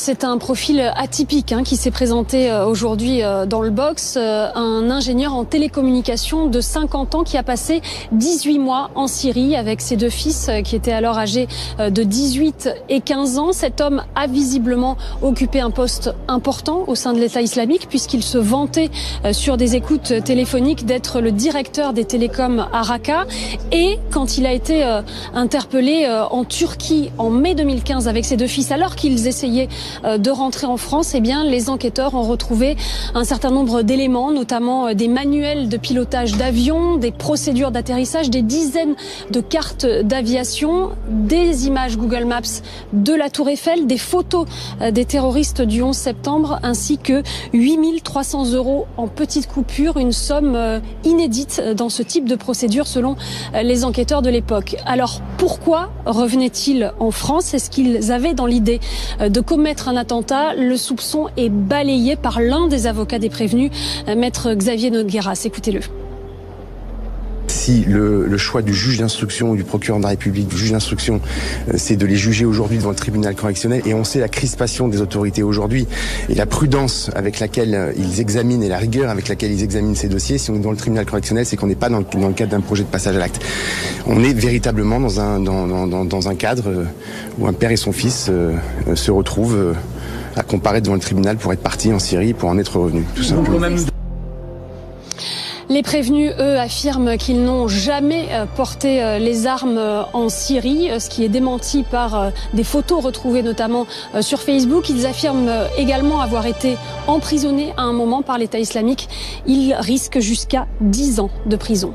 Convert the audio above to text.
C'est un profil atypique qui s'est présenté aujourd'hui dans le box. Un ingénieur en télécommunications de 50 ans qui a passé 18 mois en Syrie avec ses deux fils qui étaient alors âgés de 18 et 15 ans. Cet homme a visiblement occupé un poste important au sein de l'État islamique puisqu'il se vantait sur des écoutes téléphoniques d'être le directeur des télécoms à Raqqa. Et quand il a été interpellé en Turquie en mai 2015 avec ses deux fils alors qu'ils essayaient de rentrer en France, eh bien, les enquêteurs ont retrouvé un certain nombre d'éléments, notamment des manuels de pilotage d'avion, des procédures d'atterrissage, des dizaines de cartes d'aviation, des images Google Maps de la Tour Eiffel, des photos des terroristes du 11 septembre, ainsi que 8 300 € en petites coupures, une somme inédite dans ce type de procédure selon les enquêteurs de l'époque. Alors, pourquoi revenaient-ils en France? Est-ce qu'ils avaient dans l'idée de commettre un attentat? Le soupçon est balayé par l'un des avocats des prévenus, maître Xavier Nogueras. Écoutez-le. Si le choix du juge d'instruction ou du procureur de la République, du juge d'instruction, c'est de les juger aujourd'hui devant le tribunal correctionnel, et on sait la crispation des autorités aujourd'hui et la prudence avec laquelle ils examinent et la rigueur avec laquelle ils examinent ces dossiers, si on est devant le tribunal correctionnel, c'est qu'on n'est pas dans le cadre d'un projet de passage à l'acte. On est véritablement dans un cadre où un père et son fils se retrouvent à comparaître devant le tribunal pour être partis en Syrie, pour en être revenus, tout simplement. Les prévenus, eux, affirment qu'ils n'ont jamais porté les armes en Syrie, ce qui est démenti par des photos retrouvées notamment sur Facebook. Ils affirment également avoir été emprisonnés à un moment par l'État islamique. Ils risquent jusqu'à 10 ans de prison.